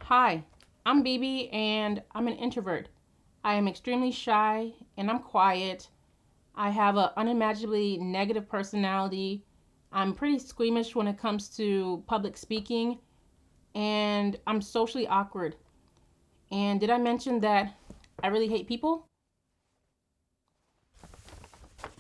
Hi, I'm Bibi and I'm an introvert. I am extremely shy and I'm quiet. I have an unimaginably negative personality. I'm pretty squeamish when it comes to public speaking and I'm socially awkward. And did I mention that I really hate people?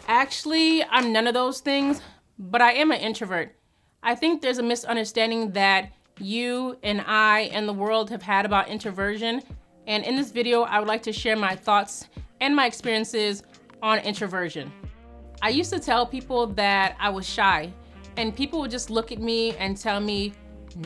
Actually, I'm none of those things, but I am an introvert. I think there's a misunderstanding that you and I and the world have had about introversion. And in this video, I would like to share my thoughts and my experiences on introversion. I used to tell people that I was shy, and people would just look at me and tell me,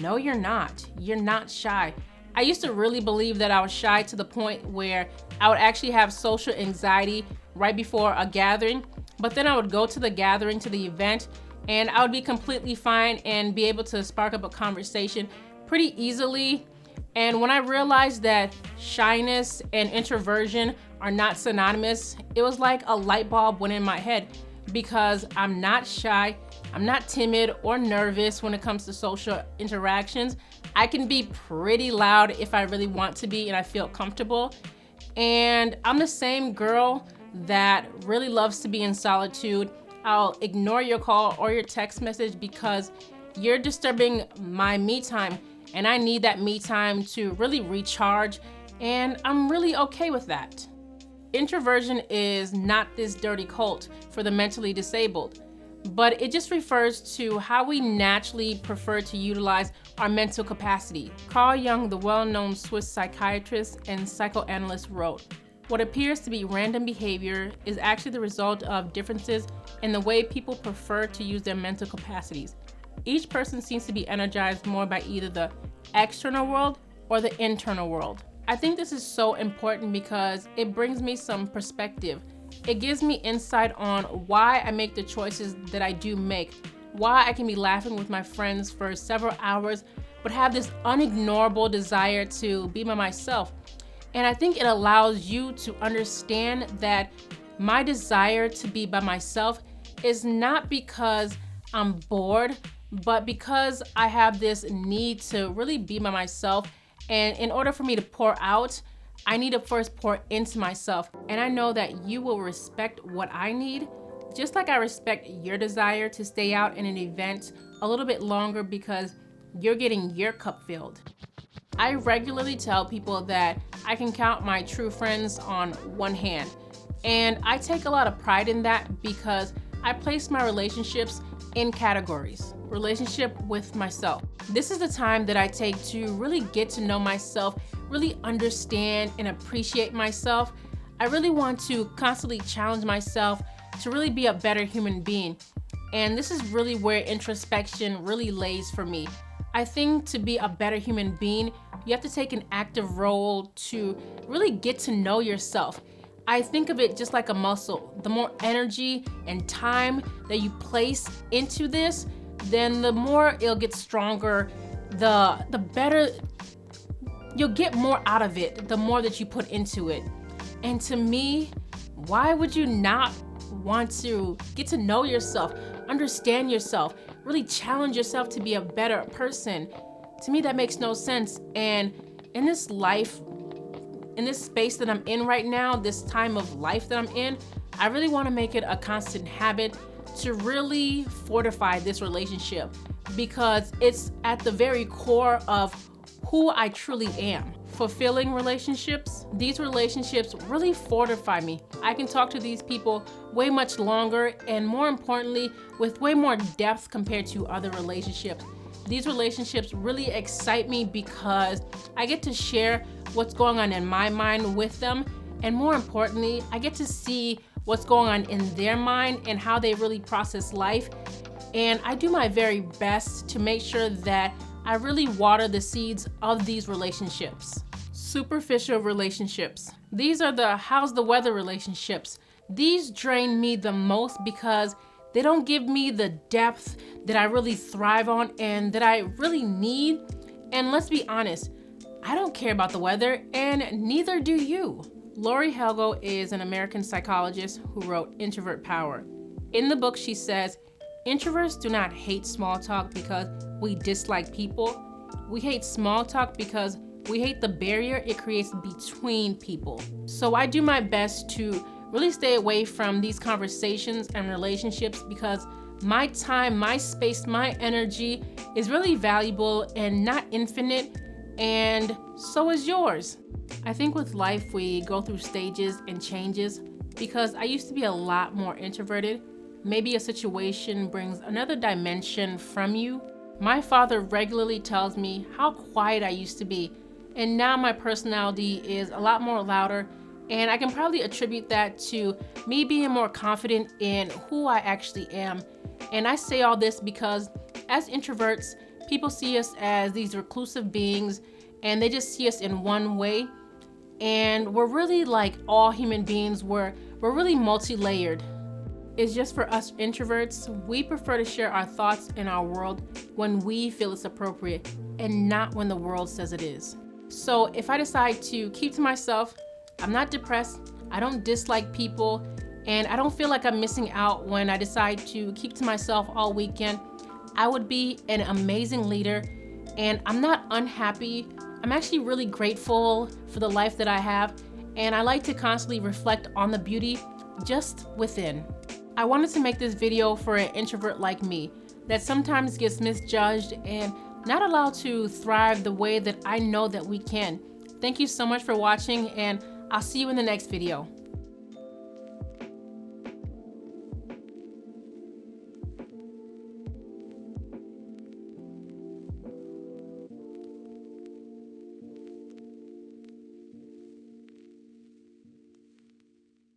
no, you're not. You're not shy. I used to really believe that I was shy to the point where I would actually have social anxiety right before a gathering, but then I would go to the gathering, to the event, and I would be completely fine and be able to spark up a conversation pretty easily. And when I realized that shyness and introversion are not synonymous, it was like a light bulb went in my head because I'm not shy, I'm not timid or nervous when it comes to social interactions. I can be pretty loud if I really want to be and I feel comfortable. And I'm the same girl that really loves to be in solitude. I'll ignore your call or your text message because you're disturbing my me time and I need that me time to really recharge, and I'm really okay with that. Introversion is not this dirty cult for the mentally disabled, but it just refers to how we naturally prefer to utilize our mental capacity. Carl Jung, the well-known Swiss psychiatrist and psychoanalyst, wrote, "What appears to be random behavior is actually the result of differences in the way people prefer to use their mental capacities. Each person seems to be energized more by either the external world or the internal world." I think this is so important because it brings me some perspective. It gives me insight on why I make the choices that I do make, why I can be laughing with my friends for several hours, but have this unignorable desire to be by myself. And I think it allows you to understand that my desire to be by myself is not because I'm bored, but because I have this need to really be by myself. And in order for me to pour out, I need to first pour into myself. And I know that you will respect what I need, just like I respect your desire to stay out in an event a little bit longer because you're getting your cup filled. I regularly tell people that I can count my true friends on one hand. And I take a lot of pride in that because I place my relationships in categories. Relationship with myself. This is the time that I take to really get to know myself, really understand and appreciate myself. I really want to constantly challenge myself to really be a better human being. And this is really where introspection really lays for me. I think to be a better human being, you have to take an active role to really get to know yourself. I think of it just like a muscle. The more energy and time that you place into this, then the more it'll get stronger, the better you'll get more out of it, the more that you put into it. And to me, why would you not want to get to know yourself, understand yourself, really challenge yourself to be a better person? To me, that makes no sense. And in this life, in this space that I'm in right now, this time of life that I'm in, I really want to make it a constant habit to really fortify this relationship because it's at the very core of who I truly am. Fulfilling relationships, these relationships really fortify me. I can talk to these people way much longer and more importantly, with way more depth compared to other relationships. These relationships really excite me because I get to share what's going on in my mind with them. And more importantly, I get to see what's going on in their mind and how they really process life. And I do my very best to make sure that I really water the seeds of these relationships. Superficial relationships. These are the how's the weather relationships. These drain me the most because they don't give me the depth that I really thrive on and that I really need. And let's be honest, I don't care about the weather and neither do you. Lori Helgo is an American psychologist who wrote Introvert Power. In the book, she says, introverts do not hate small talk because we dislike people. We hate small talk because We hate the barrier it creates between people. So I do my best to really stay away from these conversations and relationships because my time, my space, my energy is really valuable and not infinite, and so is yours. I think with life we go through stages and changes. Because I used to be a lot more introverted, maybe a situation brings another dimension from you. My father regularly tells me how quiet I used to be, and now my personality is a lot more louder, and I can probably attribute that to me being more confident in who I actually am. And I say all this because as introverts, people see us as these reclusive beings, and they just see us in one way. And we're really like all human beings, we're really multi-layered. It's just for us introverts, we prefer to share our thoughts in our world when we feel it's appropriate and not when the world says it is. So if I decide to keep to myself, I'm not depressed, I don't dislike people, and I don't feel like I'm missing out when I decide to keep to myself all weekend. I would be an amazing leader, and I'm not unhappy. I'm actually really grateful for the life that I have, and I like to constantly reflect on the beauty just within. I wanted to make this video for an introvert like me that sometimes gets misjudged and not allowed to thrive the way that I know that we can. Thank you so much for watching, and I'll see you in the next video.